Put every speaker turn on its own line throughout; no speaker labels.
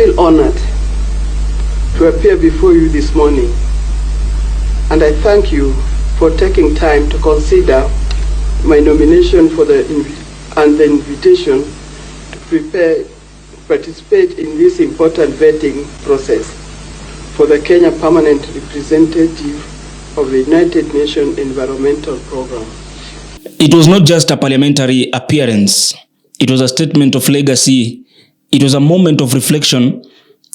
feel honored to appear before you this morning, and I thank you for taking time to consider my nomination for the invitation to participate in this important vetting process for the Kenya Permanent Representative of the United Nations Environmental Programme.
It was not just a parliamentary appearance. It was a statement of legacy. It was a moment of reflection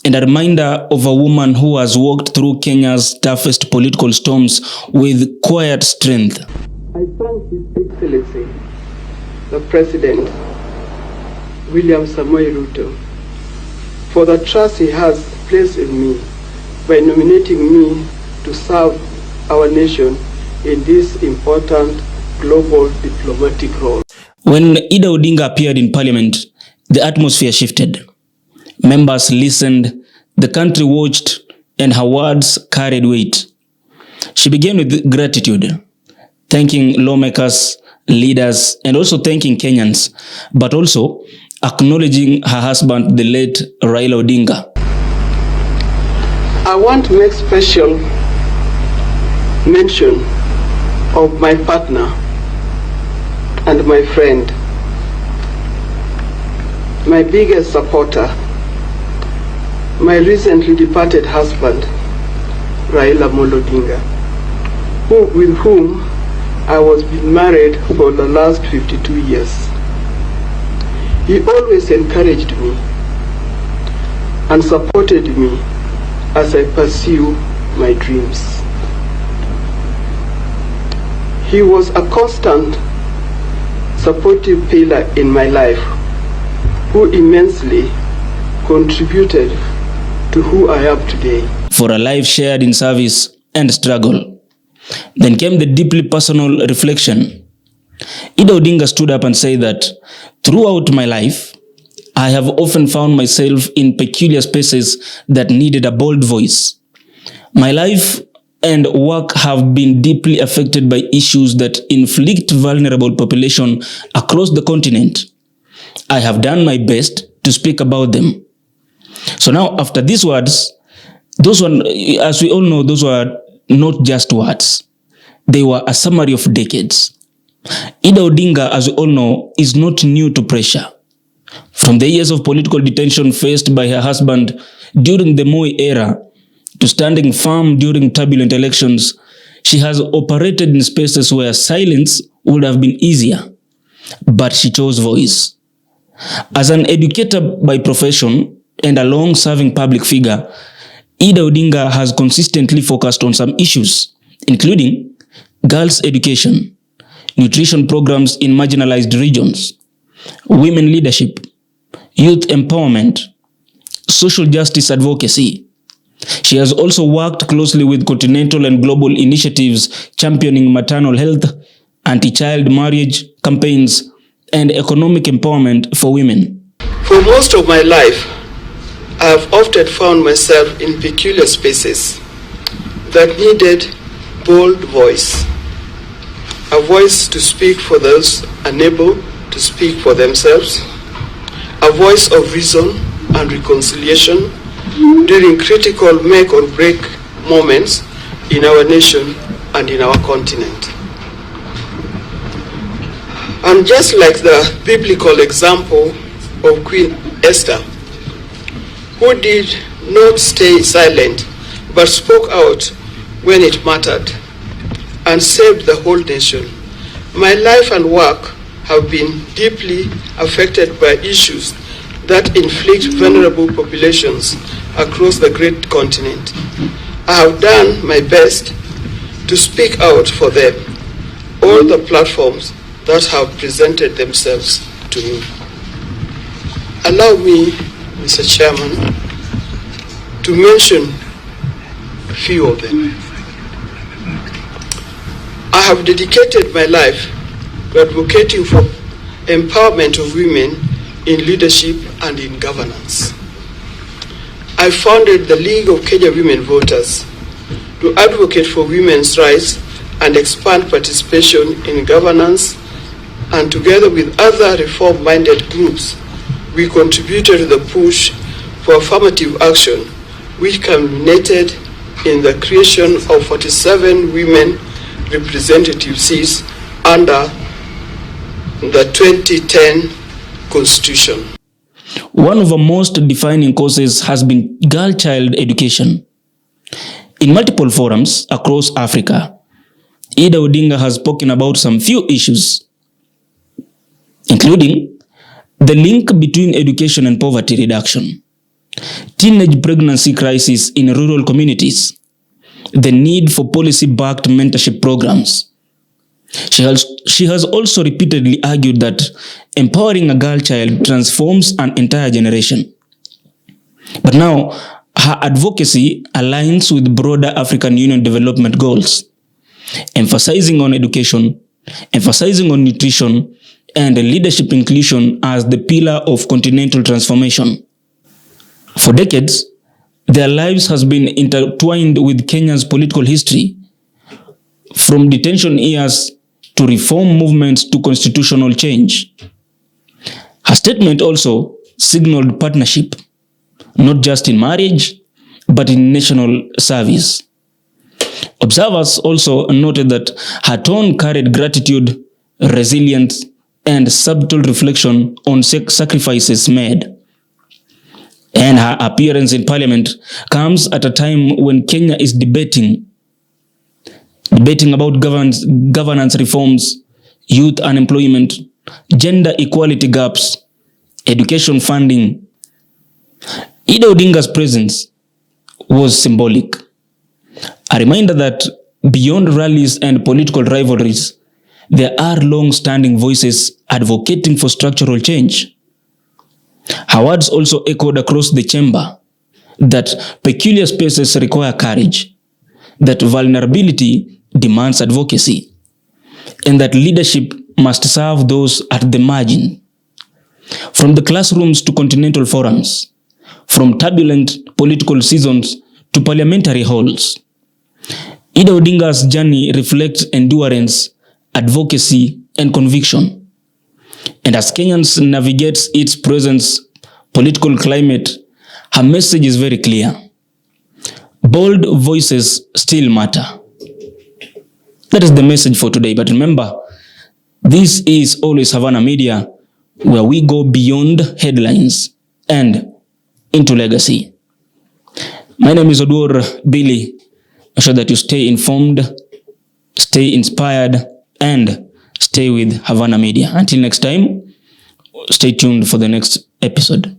and a reminder of a woman who has walked through Kenya's toughest political storms with quiet strength.
I thank His Excellency, the President, William Samoei Ruto, for the trust he has placed in me by nominating me to serve our nation in this important global diplomatic role. When
Odinga appeared in Parliament, the atmosphere shifted. Members listened, the country watched, and her words carried weight. She began with gratitude, thanking lawmakers, leaders, and also thanking Kenyans, but also acknowledging her husband, the late Raila Odinga.
I want to make special mention of my partner and my friend, my biggest supporter, my recently departed husband, Raila Odinga, with whom I was been married for the last 52 years. He always encouraged me and supported me as I pursue my dreams. He was a constant, supportive pillar in my life, who immensely contributed to who I am today.
For a life shared in service and struggle. Then came the deeply personal reflection. Odinga stood up and said that, throughout my life, I have often found myself in peculiar spaces that needed a bold voice. My life and work have been deeply affected by issues that inflict vulnerable population across the continent. I have done my best to speak about them. So now, after these words, as we all know, those were not just words. They were a summary of decades. Odinga, as we all know, is not new to pressure. From the years of political detention faced by her husband during the Moi era to standing firm during turbulent elections, she has operated in spaces where silence would have been easier, but she chose voice. As an educator by profession and a long-serving public figure, Odinga has consistently focused on some issues, including girls' education, nutrition programs in marginalized regions, women leadership, youth empowerment, social justice advocacy. She has also worked closely with continental and global initiatives championing maternal health, anti-child marriage campaigns, and economic empowerment for women.
For most of my life, I have often found myself in peculiar spaces that needed bold voice. A voice to speak for those unable to speak for themselves. A voice of reason and reconciliation during critical make or break moments in our nation and in our continent. And just like the biblical example of Queen Esther, who did not stay silent but spoke out when it mattered and saved the whole nation, my life and work have been deeply affected by issues that inflict vulnerable populations across the great continent. I have done my best to speak out for them, all the platforms that have presented themselves to me. Allow me, Mr. Chairman, to mention a few of them. I have dedicated my life to advocating for empowerment of women in leadership and in governance. I founded the League of Kenya Women Voters to advocate for women's rights and expand participation in governance, and together with other reform-minded groups, we contributed to the push for affirmative action, which culminated in the creation of 47 women representative seats under the 2010 Constitution.
One of the most defining causes has been girl-child education. In multiple forums across Africa, Ida Odinga has spoken about some few issues, including the link between education and poverty reduction, teenage pregnancy crisis in rural communities, the need for policy-backed mentorship programs. She has also repeatedly argued that empowering a girl child transforms an entire generation. But now, her advocacy aligns with broader African Union development goals, emphasizing on education, emphasizing on nutrition, and leadership inclusion as the pillar of continental transformation. For decades, their lives has been intertwined with Kenya's political history, from detention years to reform movements to constitutional change. Her statement also signaled partnership, not just in marriage, but in national service. Observers also noted that her tone carried gratitude, resilience, and subtle reflection on sacrifices made. And her appearance in parliament comes at a time when Kenya is debating about governance reforms, youth unemployment, gender equality gaps, education funding. Ida Odinga's presence was symbolic, a reminder that beyond rallies and political rivalries, there are long-standing voices advocating for structural change. Her words also echoed across the chamber that peculiar spaces require courage, that vulnerability demands advocacy, and that leadership must serve those at the margin. From the classrooms to continental forums, from turbulent political seasons to parliamentary halls, Ida Odinga's journey reflects endurance, advocacy, and conviction. And as Kenyans navigates its present political climate, her message is very clear. Bold voices still matter. That is the message for today. But remember, this is always Havana Media, where we go beyond headlines and into legacy. My name is Odur Billy. Make sure that you stay informed, stay inspired, and stay with Havana Media. Until next time, stay tuned for the next episode.